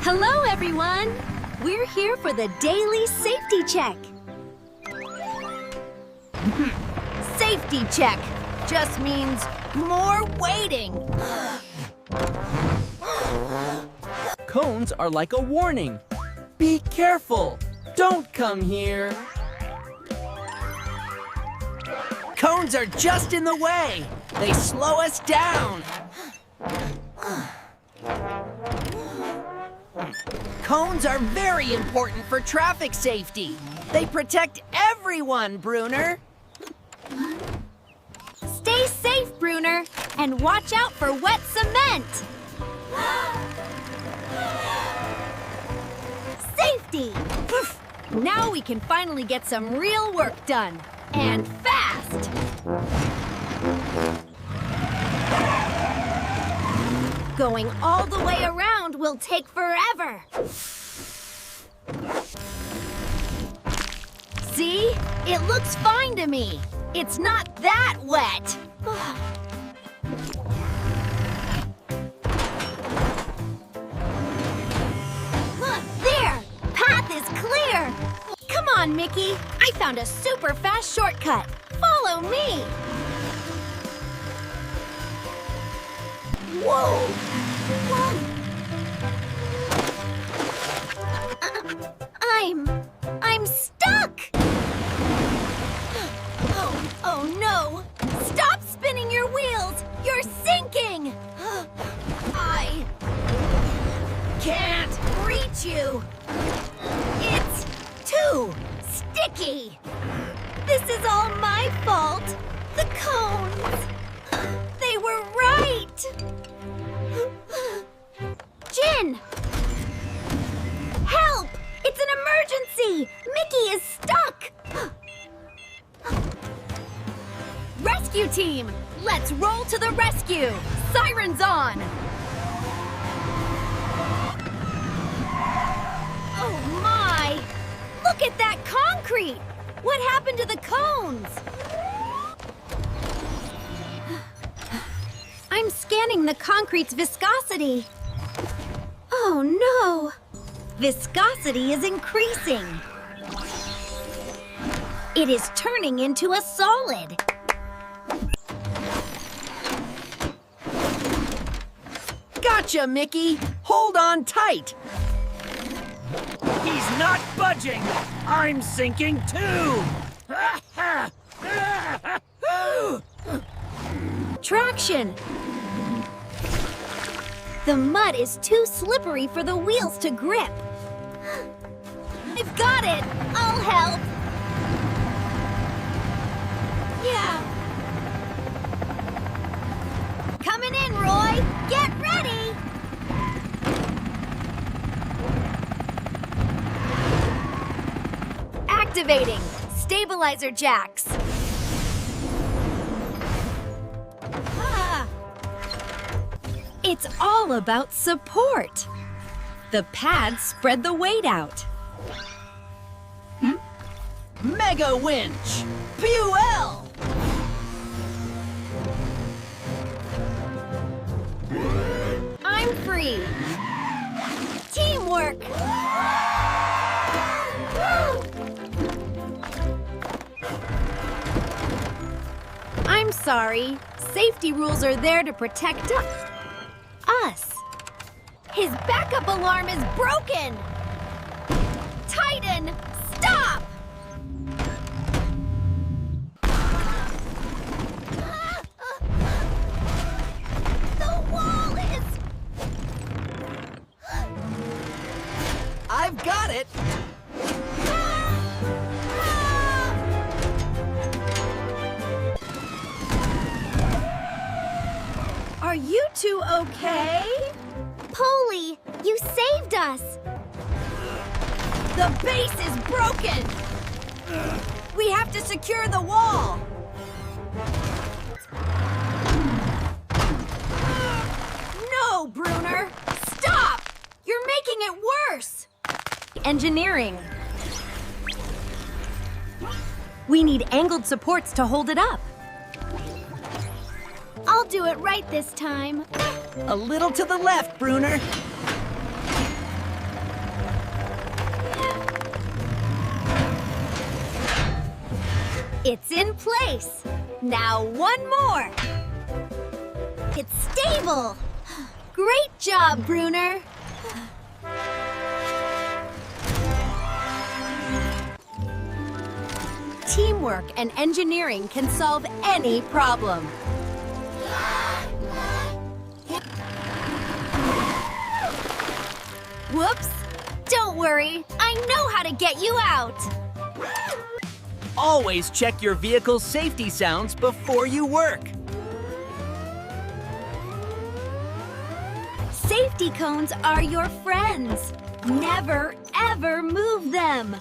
Hello, everyone! We're here for the daily safety check. Safety check just means more waiting. Cones are like a warning. Be careful! Don't come here! Cones are just in the way. They slow us down. Cones are very important for traffic safety. They protect everyone, Bruner. Stay safe, Bruner, and watch out for wet cement. Safety! Now we can finally get some real work done. And fast! Going all the way around will take forever. See? It looks fine to me. It's not that wet. Look, there! Path is clear! Come on, Micky. I found a super fast shortcut. Follow me. Whoa! I'm stuck! Oh no! Stop spinning your wheels! You're sinking! I can't reach you! It's too sticky! This is all my fault! The cones! They were right! Jin! Help! It's an emergency! Micky is stuck! Rescue team! Let's roll to the rescue! Sirens on! Oh my! Look at that concrete! What happened to the cones? I'm scanning the concrete's viscosity. Oh no! Viscosity is increasing. It is turning into a solid. Gotcha, Micky! Hold on tight! He's not budging! I'm sinking too! Traction! The mud is too slippery for the wheels to grip. I've got it! I'll help! Yeah! Coming in, Roy! Get ready! Activating! Stabilizer jacks! It's all about support. The pads spread the weight out. Mega winch! Fuel! I'm free. Teamwork! I'm sorry. Safety rules are there to protect us. His backup alarm is broken! Titan, stop! The wall is... I've got it! Are you two okay? Poli, you saved us! The base is broken! We have to secure the wall! No, Bruner! Stop! You're making it worse! Engineering. We need angled supports to hold it up. I'll do it right this time. A little to the left, Bruner. It's in place. Now one more. It's stable. Great job, Bruner. Teamwork and engineering can solve any problem. Whoops! Don't worry, I know how to get you out. Always check your vehicle's safety sounds before you work. Safety cones are your friends. Never, ever move them.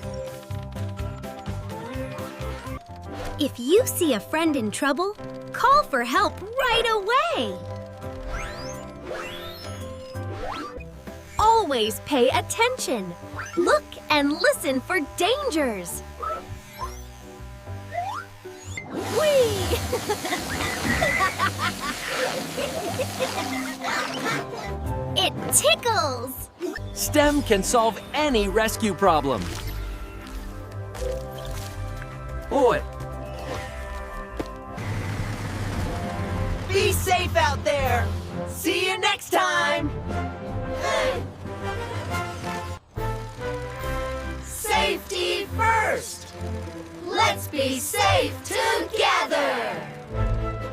If you see a friend in trouble, call for help right away. Always pay attention. Look and listen for dangers. Whee! It tickles! STEM can solve any rescue problem. Boy, Be safe out there. See you next time. Safety first. Let's be safe too.